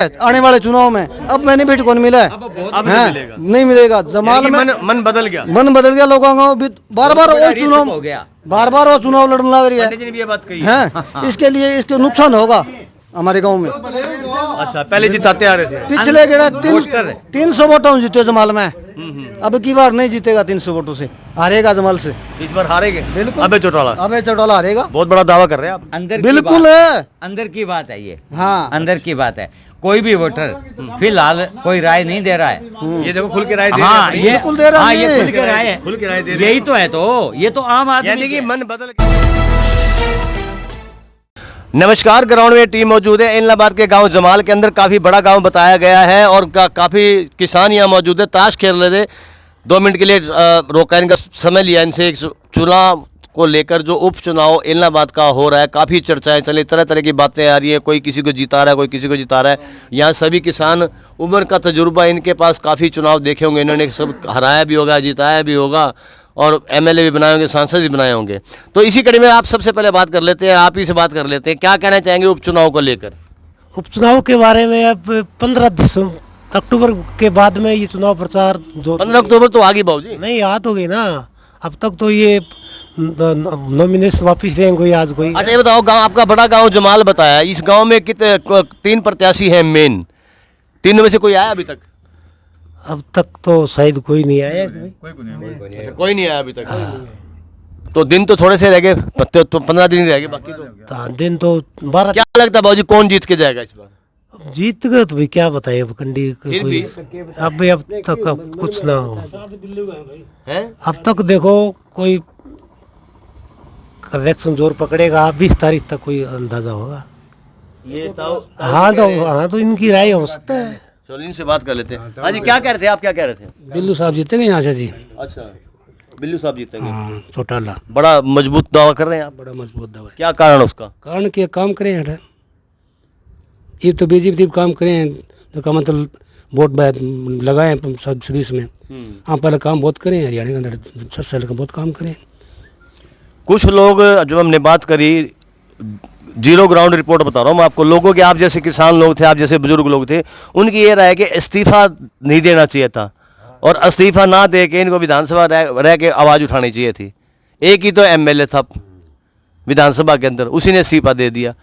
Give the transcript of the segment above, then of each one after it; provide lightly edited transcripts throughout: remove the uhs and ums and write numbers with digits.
आने वाले चुनाव में अब बेनिफिट कौन मिला है? अब नहीं मिलेगा। नहीं मिलेगा। जमाल में मन बदल गया। मन बदल गया लोगों को भी बार बार वो चुनाव वो चुनाव लड़ने लग रही पंडित जी ने भी ये बात कही है। इसके लिए इसके नुकसान होगा हमारे गांव में। अच्छा, पहले जिताते आ रहे थे। पिछले गेड़ा 300 वोटों जीते जमाल में। अब की बार नहीं जीतेगा 300 वोटों से, हारेगा जमाल से। इस बार हारेंगे बिल्कुल। अबे चौटाला हारेगा। बहुत बड़ा दावा कर रहे हैं आप। अंदर बिल्कुल है, अंदर की बात है ये। हाँ अंदर की बात है। कोई भी वोटर फिलहाल कोई राय नहीं दे रहा है। ये देखो खुल के राय दे हाँ रहे हैं। ये बिल्कुल दे रहा हाँ है। ये खुल के राय है। खुल के राय दे रहे यही तो है। तो ये तो आम आदमी यानी कि मन बदल गया। नमस्कार, ग्राउंड में टीम मौजूद है इलाहाबाद के गांव जमाल के अंदर। काफ़ी बड़ा गांव बताया गया है और काफ़ी किसान यहाँ मौजूद है। ताश खेल रहे थे, 2 मिनट के लिए रोका, इनका समय लिया इनसे। एक चुनाव को लेकर जो उपचुनाव इलाहाबाद का हो रहा है, काफ़ी चर्चाएं चली, तरह तरह की बातें आ रही है। कोई किसी को जिता रहा है, कोई किसी को जिता रहा है। यहाँ सभी किसान, उम्र का तजुर्बा इनके पास, काफ़ी चुनाव देखे होंगे इन्होंने, सब हराया भी होगा, जिताया भी होगा और एमएलए भी बनाए होंगे, सांसद भी बनाए होंगे। तो इसी कड़ी में आप सबसे पहले बात कर लेते हैं, आप ही से बात कर लेते हैं। क्या कहना चाहेंगे उपचुनाव को लेकर? उपचुनाव के बारे में अब 15 अक्टूबर के बाद में ये चुनाव प्रचार जो 15 अक्टूबर तो आगे बाबू जी। नहीं याद हो गई ना। अब तक तो ये नॉमिनेशन वापिस देंगे कोई आज कोई। अच्छा ये बताओ, गांव आपका बड़ा गांव जमाल बताया, इस गांव में कितने 3 प्रत्याशी हैं मेन, तीनों में से कोई आया अभी तक? अब तक तो शायद कोई नहीं आया। कोई नहीं आया अभी तक। तो दिन तो थोड़े से रह गए, तो 15 दिन रह गए बाकी तो दिन तो 12। क्या लगता है बाबूजी, कौन जीत के जाएगा इस बार? जीत गए तो भाई क्या बताइए, अब कंडी फिर भी अब तक अब कुछ ना हो। हैं? अब तक देखो कोई इलेक्शन जोर पकड़ेगा, 20 तारीख तक कोई अंदाजा होगा। ये तो हाँ तो इनकी राय हो सकता है। चलो इनसे बात कर लेते हैं। हाँ जी, क्या कह रहे थे आप, क्या कह रहे थे? बिल्लू साहब जीतेंगे यहाँ से जी। अच्छा, बिल्लू साहब जीतेंगे। हाँ चौटाला बड़ा मजबूत दावा कर रहे हैं आप। बड़ा मजबूत दवा है। क्या कारण उसका? कारण के काम करें हटा ये तो बीजेपी काम करें तो का मतलब वोट लगाए सब सर्विस में। हाँ पहले काम बहुत करें, हरियाणा के अंदर 7 साल का बहुत काम करें। कुछ लोग, जब हमने बात करी, जीरो ग्राउंड रिपोर्ट बता रहा हूँ मैं आपको, लोगों के, आप जैसे किसान लोग थे, आप जैसे बुजुर्ग लोग थे, उनकी ये राय है कि इस्तीफा नहीं देना चाहिए था और इस्तीफा ना दे के इनको विधानसभा रह के आवाज़ उठानी चाहिए थी। एक ही तो एमएलए था विधानसभा के अंदर, उसी ने इस्तीफा दे दिया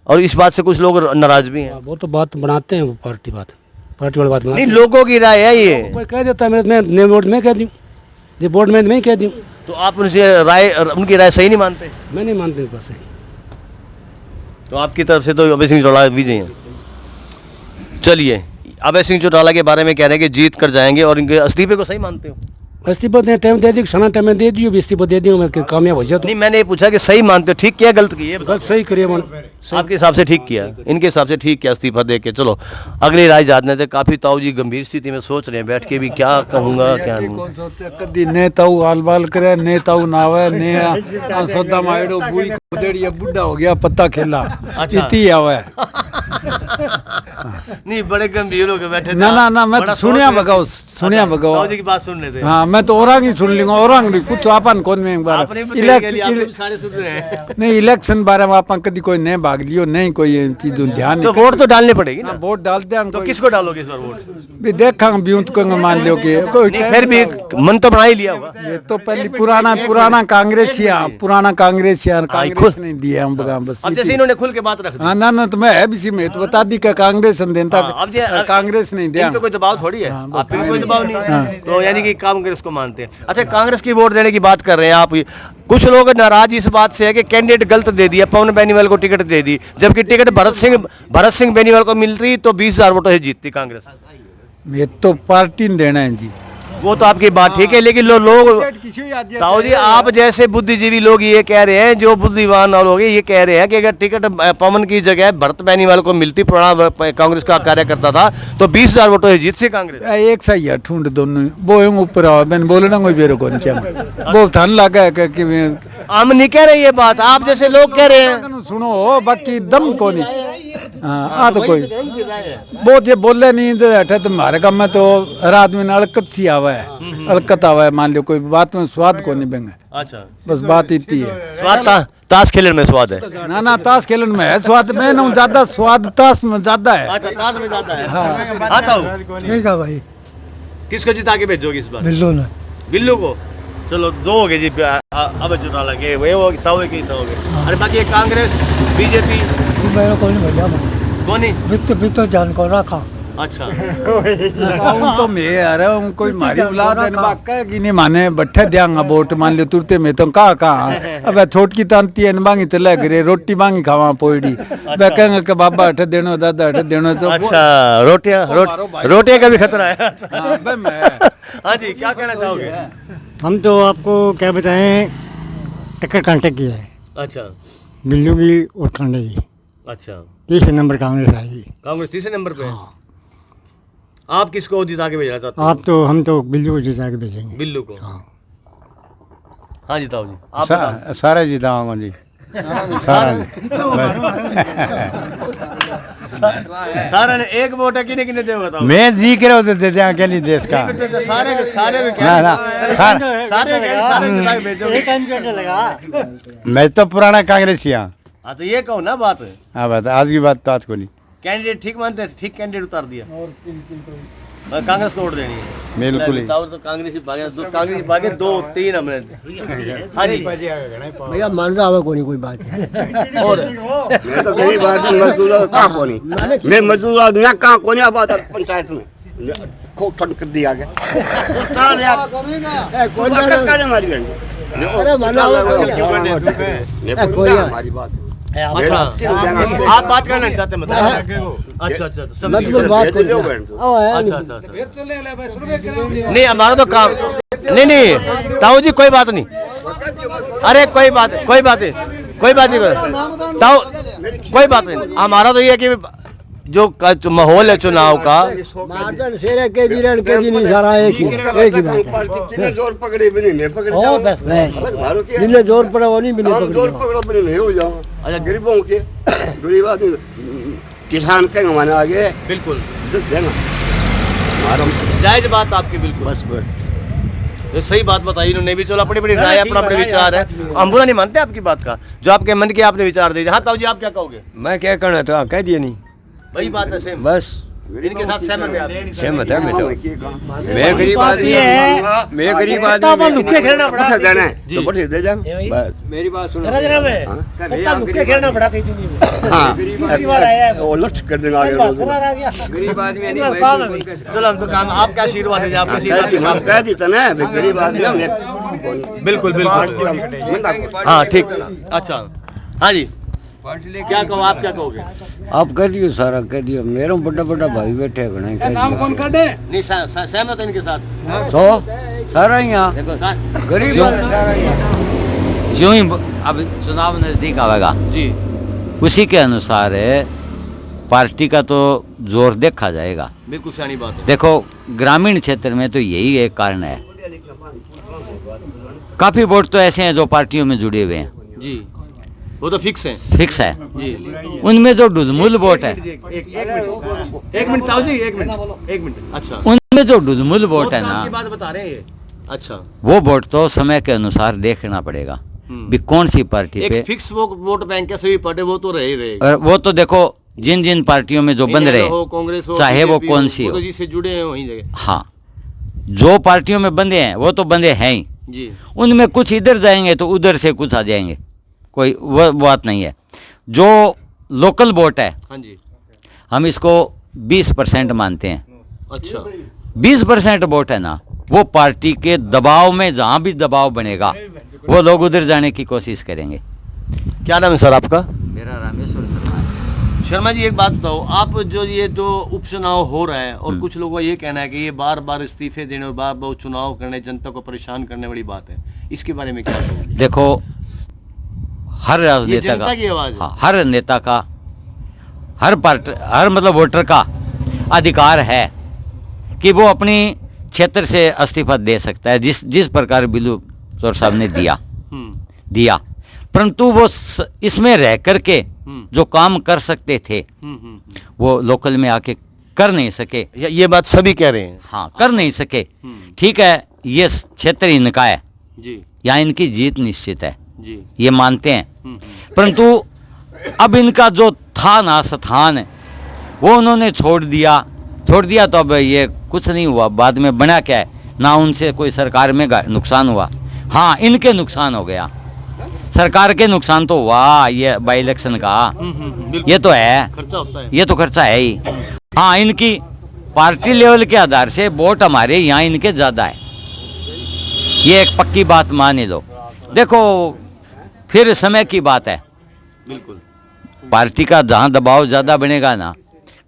और इस बात से कुछ लोग नाराज भी हैं। वो तो बात बनाते हैं, वो पार्टी वाली बात नहीं, लोगों की राय है ये। कोई कह देता है मैं वोट में कह दूँ, ये बोर्ड में मैं कह दूँ। तो आप उनसे उनकी राय सही नहीं मानते? मैं नहीं मानती बस। तो आपकी तरफ से तो अभय सिंह चौटाला विजय हैं। चलिए, अभय सिंह चौटाला के बारे में कह रहे हैं कि जीत कर जाएंगे और इनके इस्तीफे को सही मानते हो? इस्तीफा टाइम दे दी, सना टाइम दे दियो, इस्तीफा दे दियो, मैं कामयाब हो जाए तो। नहीं, मैंने ये पूछा कि सही मानते हो, ठीक किया गलत किया? गलत सही करिए मन। आपके हिसाब से ठीक किया, इनके हिसाब से ठीक किया इस्तीफा दे के। चलो अगली राय जानने थे। काफी ताऊ जी गंभीर स्थिति में सोच रहे हैं बैठ के भी, क्या कहूँगा क्या नहीं। कदी नेताऊ आलबाल करे, नेताऊ नावे ने सौदा मायड़ो बुई खुदेड़ी बुढ़ा हो गया पत्ता खेला इती आवे। नहीं, बड़े गंभीर हो के बैठे। ना मैं तो सुनिया बगाओ ताऊ जी की बात सुन रहे थे। हाँ मैं तो औरंग ही सुन लूंगा, औरंग नहीं कुछ आपन कौन में एक बार आपने भी सारे सुन रहे हैं। नहीं इलेक्शन बारे में आपन कदी कोई नहीं भाग लियो, नहीं कोई चीज ध्यान तो वोट तो डालनी पड़ेगी ना। वोट डालते हैं तो किसको डालोगे इस बार वोट? भी देखा ब्यूत को मान लियो कि कोई फिर भी मन तो बना ही लिया होगा। ये तो पहले पुराना कांग्रेस नहीं दिया हम बस। अब जैसे इन्होंने खुल के बात रख दी। हाँ ना तो मैं है भी में तो बता दी कि कांग्रेस देता कांग्रेस नहीं दिया। इन पे कोई दबाव थोड़ी है, आप पे कोई दबाव नहीं है। तो यानी कि कांग्रेस को मानते हैं। अच्छा, कांग्रेस की वोट देने की बात कर रहे हैं आप। कुछ लोग नाराज इस बात से है कि कैंडिडेट गलत दे दिया, पवन बेनीवाल को टिकट दे दी, जबकि टिकट भरत सिंह बेनीवाल को मिल रही तो 20,000 वोटों से जीतती कांग्रेस। ये तो पार्टी ने देना है जी। वो तो आपकी बात ठीक है, लेकिन लोग, ताऊ जी आप जैसे बुद्धिजीवी लोग ये कह रहे हैं, जो बुद्धिमान लोग ये कह रहे हैं कि अगर टिकट पवन की जगह भरत बेनीवाल को मिलती, पुराना कांग्रेस का कार्यकर्ता था, तो 20,000 वोटों से जीत से कांग्रेस। एक सही है ठूंढ दोनों वो ऊपर आओ, मैंने बोलना कोई बेरो को नहीं वो थन लगा है कि हम नहीं कह रहे ये बात, आप जैसे लोग कह रहे हैं। सुनो बाकी दम को नहीं। हाँ तो कोई बहुत ये बोले नहीं जो हटे तो हमारे काम में तो हर आदमी ने अलकत सी आवा है, अलकत आवा है। मान लो कोई बात में स्वाद को नहीं बेंगे। अच्छा बस बात इतनी है। स्वाद ताश खेलने में स्वाद है। ना ताश खेलन में है स्वाद, मैं ना ज्यादा स्वाद ताश में ज्यादा है। अच्छा ताश में जाता है। आता हूँ। ठीक है भाई, किसको जिता के भेजोगे इस बार? बिल्लू ना बिल्लू को। चलो दो हो गए जी, अब चुनाव लगे वो ताओगे की ताओगे। अरे बाकी ये कांग्रेस बीजेपी मेरे को नहीं भैया, कौन नहीं? वित्त जान को रखा। अच्छा तो मैं आ रहा हूँ कोई मारी औलाद है ना कह कि नहीं माने बैठे दियांगा वोट मान लियो तुरते में तो कहाँ अब छोटकी तांती है मांगी चले करे रोटी मांगी खावा पोड़ी वे कहेंगे कि बाबा अठ देनो दादा अठ देनो तो अच्छा रोटियां का भी खतरा है। हाँ, बे मैं हाँ जी क्या कहना चाहोगे? हम तो आपको क्या बताएं, टक्कर कांटे की है, अच्छा बिल्लू की और कांटे की। अच्छा 30 नंबर कांग्रेस आएगी। कांग्रेस तीसरे नंबर पे। आप किसको जिता के भेजना चाहते हो? आप तो हम तो बिल्लू को जिता के भेजेंगे। बिल्लू को। हाँ जी ताऊ जी आप बताओ। सारा जिताऊंगा जी सारा ने एक वोट है किने किने दे बताओ। मैं जी के रहा दे दिया के लिए देश का सारे सारे जिता के भेजोगे। मैं तो पुराना कांग्रेसी हाँ। हाँ तो ये कहो ना बात। हाँ बात आज की बात तो आज को नहीं। कैंडिडेट ठीक मानते हैं, ठीक कैंडिडेट उतार दिया और कांग्रेस को वोट देनी है। बिल्कुल ही। तो कांग्रेस ही भागे, दो कांग्रेस ही भागे, 2-3 हमने। हाँ जी भैया मानता हमें कोई बात है। और मैं तो गरीब आदमी मजदूर कहाँ कोनी, मैं मजदूर आदमी कहाँ कोनी अब आता पंचायत में खूब ठंड कर दिया गया। हमारी बात अच्छा आप बात करना नहीं चाहते मतलब? अच्छा नहीं हमारा तो काम नहीं ताऊ जी कोई बात नहीं। अरे कोई बात नहीं ताऊ कोई बात नहीं। हमारा तो ये है कि जो माहौल है चुनाव का के जी नहीं सारा एक ही बात है। जोर पकड़े भी नहीं पकड़े जिन्हें जोर पड़ा वो नहीं जोर पकड़ो भी नहीं हो जाओ। अच्छा गरीबों के गरीब आदमी किसान के माने आगे बिल्कुल देना जायज बात आपकी बिल्कुल। बस ये सही बात बताई इन्होंने भी। चलो अपनी अपनी राय अपना अपने विचार है, हम बुरा नहीं मानते आपकी बात का, जो आपके मन के आपने विचार दे दिया। हाँ ताऊ जी आप क्या कहोगे? मैं क्या करना तो आप कह दिए नहीं, वही बात है सेम। बस इनके साथ सहमत है आप? सहमत है। मैं गरीब आदमी मैं गरीब आदमी लुक्के खेलना पड़ा देना है तो बढ़िया दे जा बस। मेरी बात सुनो। लुक्के खेलना पड़ा कहीं नहीं। हां वो लट कर देना आगे गरीब आदमी नहीं। चलो हम तो काम आप क्या आशीर्वाद दीजिए आपका आशीर्वाद कह दी तो ना गरीब आदमी बिल्कुल बिल्कुल। हाँ ठीक। अच्छा हाँ जी क्या कहो आप क्या कहोगे? आप कह दियो सारा कह दियो। मेरा बड़ा बड़ा भाई बैठे घना नाम कौन काटे नहीं सहमत है इनके साथ तो सारा यहाँ देखो गरीब जो ही अब चुनाव नजदीक आवेगा जी उसी के अनुसार पार्टी का तो जोर देखा जाएगा। बिल्कुल सही बात है। देखो ग्रामीण क्षेत्र में तो यही एक कारण है, काफी वोट तो ऐसे हैं जो पार्टियों में जुड़े हुए हैं जी वो तो फिक्स है जी। उनमें जो ढुलमुल वोट है एक मिनट ताऊ जी एक मिनट अच्छा उनमें जो ढुलमुल वोट है ना की बात बता रहे हैं ये। अच्छा वो वोट तो समय के अनुसार देखना पड़ेगा भी कौन सी पार्टी पे। एक फिक्स वो वोट बैंक के सभी पार्टी वो तो रहे और वो तो देखो जिन जिन पार्टियों में जो बंद रहे कांग्रेस हो चाहे वो BJP कौन हो, सी वो हो, तो जिससे जुड़े हैं वहीं जगह। हाँ जो पार्टियों में बंदे हैं वो तो बंदे हैं ही, जी उनमें कुछ इधर जाएंगे तो उधर से कुछ आ जाएंगे, कोई वो बात नहीं है। जो लोकल वोट है हाँ जी हम इसको 20% मानते हैं। अच्छा 20% वोट है ना वो पार्टी के दबाव में जहाँ भी दबाव बनेगा वो लोग उधर जाने की कोशिश करेंगे। क्या नाम है सर आपका? मेरा रामेश्वर शर्मा है। शर्मा जी एक बात बताओ, आप जो उपचुनाव हो रहा है और कुछ लोगों का ये कहना है कि ये बार बार इस्तीफे देने और बार बार चुनाव करने जनता को परेशान करने वाली बात है, इसके बारे में क्या कहोगे? देखो हर राजनेता जनता की आवाज़ है। हाँ, हर नेता का हर पार्टी हर मतलब वोटर का अधिकार है कि वो अपनी क्षेत्र से इस्तीफा दे सकता है, जिस प्रकार बिल्लू चौर साहब ने दिया परंतु वो इसमें रह करके जो काम कर सकते थे वो लोकल में आके कर नहीं सके। ये बात सभी कह रहे हैं। हाँ कर नहीं सके। ठीक है ये क्षेत्र इनका है जी यहाँ इनकी जीत निश्चित है, जी। ये मानते हैं। परंतु अब इनका जो था ना स्थान, वो उन्होंने छोड़ दिया तो अब ये कुछ नहीं हुआ। बाद में बना क्या है ना, उनसे कोई सरकार में नुकसान हुआ। हाँ, इनके नुकसान हो गया, सरकार के नुकसान तो हुआ, ये बाई इलेक्शन का ये तो है, खर्चा होता है। ये तो खर्चा है ही। हाँ, इनकी पार्टी लेवल के आधार से वोट हमारे यहाँ इनके ज़्यादा है, ये एक पक्की बात मान ही लो। देखो फिर समय की बात है, बिल्कुल। पार्टी का जहाँ दबाव ज़्यादा बनेगा ना,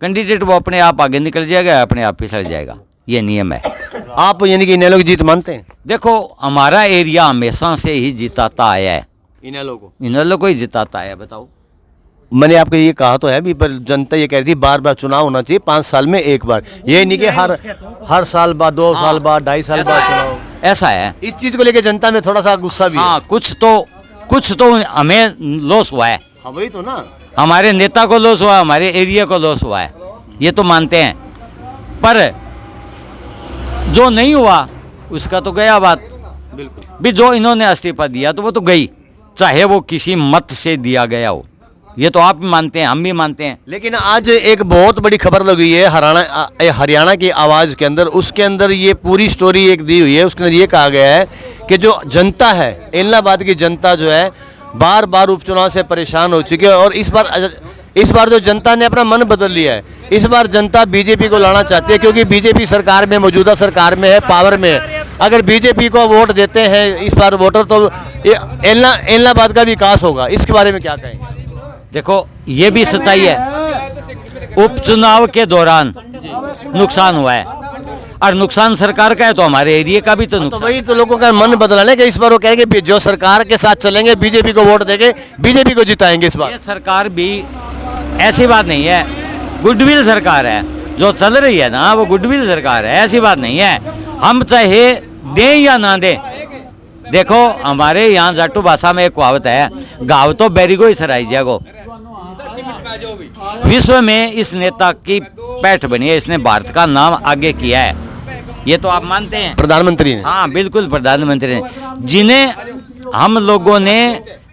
कैंडिडेट वो अपने आप आगे निकल जाएगा, अपने आप पिछड़ जाएगा, ये नियम है। आप यानी कि इनेलो की जीत मानते हैं? देखो हमारा एरिया हमेशा से ही जिताता आया है, इनेलो को? इनेलो को ही जिताता है। बताओ, मैंने आपको ये कहा तो है भी, पर जनता ये कह रही थी बार बार चुनाव होना चाहिए, 5 साल में एक बार, ये नहीं कि हर साल बाद, 2 साल बाद, 2.5 साल बाद चुनाव। ऐसा है। इस चीज को लेकर जनता में थोड़ा सा गुस्सा भी हाँ, है। कुछ तो हमें लॉस हुआ है, हाँ वही तो ना, हमारे नेता को लॉस हुआ, हमारे एरिया को लॉस हुआ है, ये तो मानते हैं। पर जो नहीं हुआ उसका तो गया बात। बिल्कुल। भी जो इन्होंने इस्तीफा दिया तो वो तो गई, चाहे वो किसी मत से दिया गया हो, ये तो आप भी मानते हैं, हम भी मानते हैं। लेकिन आज एक बहुत बड़ी खबर लगी है हरियाणा की आवाज़ के अंदर, उसके अंदर ये पूरी स्टोरी एक दी हुई है। उसके अंदर ये कहा गया है कि जो जनता है, इलाहाबाद की जनता जो है, बार बार उपचुनाव से परेशान हो चुकी है, और इस बार जो जनता ने अपना मन बदल लिया है, इस बार जनता बीजेपी को लाना चाहती है, क्योंकि बीजेपी सरकार में, मौजूदा सरकार में है, पावर में है। अगर बीजेपी को वोट देते हैं इस बार वोटर, तो इलाहाबाद का विकास होगा। इसके बारे में क्या कहेंगे? देखो ये भी सच्चाई है, उपचुनाव के दौरान नुकसान हुआ है, और नुकसान सरकार का है तो हमारे एरिया का भी तो तो नुकसान। वही तो लोगों का मन बदला है कि इस बार वो कहेंगे जो सरकार के साथ चलेंगे, बीजेपी को वोट देंगे, बीजेपी को जिताएंगे इस बार। ये सरकार भी ऐसी बात नहीं है, गुडविल सरकार है, जो चल रही है ना वो गुडविल सरकार है, ऐसी बात नहीं है। हम चाहे दें या ना दें, देखो हमारे यहाँ जाटू भाषा में एक कहावत है, गाँव तो बैरिगो ही सराई जागो। विश्व में इस नेता की पैठ बनी है, इसने भारत का नाम आगे किया है, ये तो आप मानते हैं। प्रधानमंत्री ने? हाँ बिल्कुल, प्रधानमंत्री ने, जिन्हें हम लोगों ने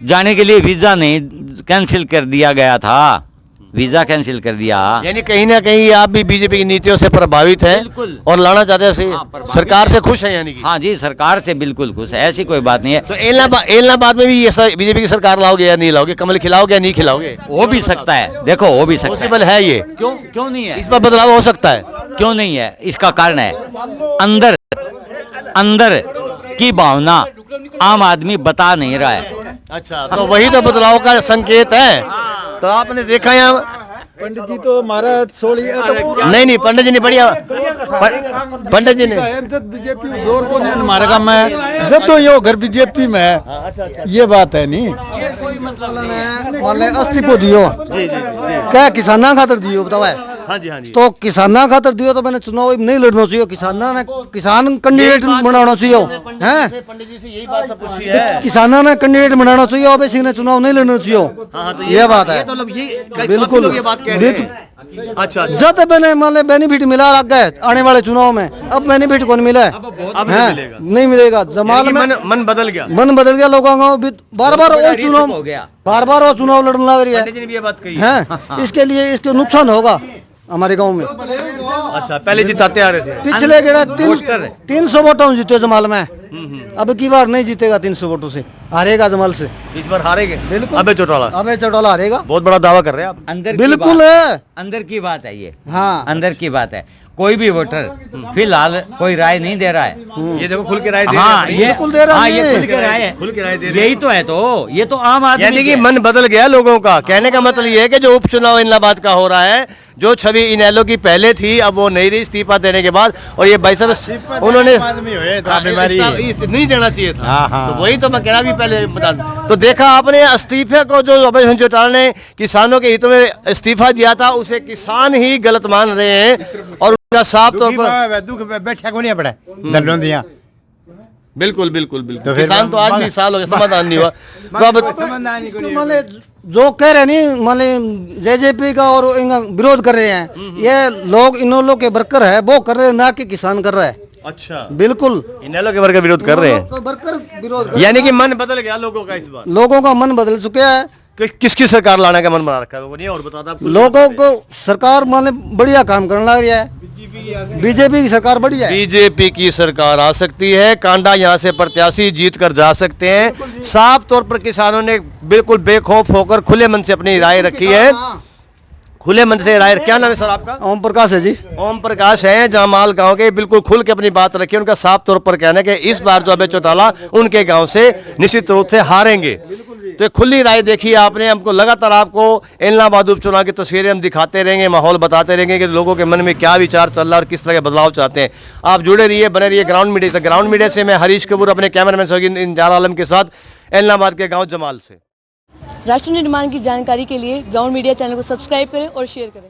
जाने के लिए वीजा नहीं कैंसिल कर दिया गया था, वीजा कैंसिल कर दिया। यानी कहीं ना कहीं आप भी बीजेपी की नीतियों से प्रभावित हैं बिल्कुल। और लाना चाहते हैं प्रभावित सरकार से खुश हैं यानी कि? हाँ जी, सरकार से बिल्कुल खुश है, ऐसी कोई बात नहीं है। तो इलाहाबाद में भी ये बीजेपी की सरकार लाओगे या नहीं लाओगे? कमल खिलाओगे या नहीं खिलाओगे? हो भी सकता है, देखो हो भी सकता है। पॉसिबल है ये? क्यों नहीं है? इस बार बदलाव हो सकता है? क्यों नहीं है? इसका कारण है अंदर की भावना आम आदमी बता नहीं रहा है। अच्छा, तो वही तो बदलाव का संकेत है। तो आपने देखा यहाँ पंडित जी तो हमारा नहीं पंडित जी ने बढ़िया, पंडित जी ने बीजेपी जोर को नहीं हमारा काम है, जब तो यो घर बीजेपी में है, ये बात है नहीं। मान ले अस्तीफो दियो, क्या किसाना खातर दियो बताओ है? हाँ जी, हाँ जी। तो किसाना खातर दियो तो मैंने चुनाव नहीं लड़ना चाहिए, किसान कैंडिडेट बनाना चाहिए, हैं? पंडित जी से यही बात सब पूछी है। किसाना ने कैंडिडेट बनाना चाहिए, ओबीसी ने चुनाव नहीं लड़ना चाहिए, ये बात है। बिल्कुल अच्छा, जब मैंने मान ले बेनिफिट मिला लग गए आने वाले चुनाव में, अब बेनिफिट कौन मिला है? अब नहीं मिलेगा। नहीं मिलेगा। जमाल में मन बदल गया, मन बदल गया लोगों का, बार बार वो चुनाव, हो गया। बार बार वो चुनाव लड़ने लग रही है, पंडित जी ने भी ये बात कही हैं? इसके लिए इसके नुकसान होगा हमारे गांव में। अच्छा, पहले जिताते आ रहे थे, पिछले गेड़ा 300 वोटों जीते जमाल में, अब की बार नहीं जीतेगा 300 वोटों से, हारेगा जमाल से। इस बार हारेंगे? बिल्कुल। अबे चौटाला, अबे चौटाला हारेगा, बहुत बड़ा दावा कर रहे हैं आप। अंदर बिल्कुल है, अंदर की बात है ये, हाँ अंदर की बात है। कोई भी वोटर फिलहाल कोई राय नहीं दे रहा है। ये देखो खुल के राय दे हाँ, रहे हैं। ये बिल्कुल दे रहा हाँ, है, ये खुल के राय है, खुल के राय दे रहे हैं। यही तो है, तो ये तो आम आदमी यानी कि के- मन बदल गया लोगों का। कहने का मतलब ये है कि जो उपचुनाव इलाहाबाद का हो रहा है, जो छवि इनेलो की पहले थी अब वो नहीं रही इस्तीफा देने के बाद, और ये भाई साहब उन्होंने नहीं देना चाहिए था। तो वही तो मैं कह रहा भी पहले बता दूं। तो देखा आपने इस्तीफे को, जो अभय सिंह चौटाला ने किसानों के हितों में इस्तीफा दिया था, उसे किसान ही गलत मान रहे हैं, और उनका साफ तौर पर बैठा को नहीं पड़ा दलों दिया। बिल्कुल बिल्कुल बिल्कुल। किसान तो आज भी साल हो गया, समाधान नहीं हुआ। तो अब मान ले जो कह रहे नहीं, मान ले जेजेपी का और इनका विरोध कर रहे हैं, ये लोग इन्हों लोग के वर्कर है, वो कर रहे हैं, ना कि किसान कर रहा है। अच्छा, बिल्कुल इनेलो के वर्कर विरोध कर रहे हैं, वर्कर विरोध यानी कि मन बदल गया लोगों का इस बार। लोगों का मन बदल चुका है। किसकी सरकार लाने का मन बना रखा है लोगों ने, और बताता आपको? लोगों को सरकार माने बढ़िया काम करने लग रहा है। बीजेपी की सरकार बढ़िया है। बीजेपी की सरकार आ सकती है, कांडा यहाँ से प्रत्याशी जीत कर जा सकते हैं। साफ तौर पर किसानों ने बिल्कुल बेखौफ होकर खुले मन से अपनी राय रखी है, खुले मन से राय। क्या नाम है सर आपका? ओम प्रकाश है जी। ओम प्रकाश हैं जमाल गांव के, बिल्कुल खुल के अपनी बात रखी है। उनका साफ तौर पर कहना है कि इस बार जो अभय चौटाला उनके गांव से निश्चित रूप से हारेंगे। तो खुली राय देखी आपने, हमको लगातार आपको इलाहाबाद उपचुनाव की तस्वीरें हम दिखाते रहेंगे, माहौल बताते रहेंगे कि लोगों के मन में क्या विचार चल रहा है और किस तरह के बदलाव चाहते हैं। आप जुड़े रहिए, बने रहिए ग्राउंड मीडिया से। ग्राउंड मीडिया से मैं हरीश कपूर अपने कैमरामैन शौकीन इंजार आलम के साथ इलाहाबाद के गाँव जमाल से। राष्ट्र निर्माण की जानकारी के लिए ग्राउंड मीडिया चैनल को सब्सक्राइब करें और शेयर करें।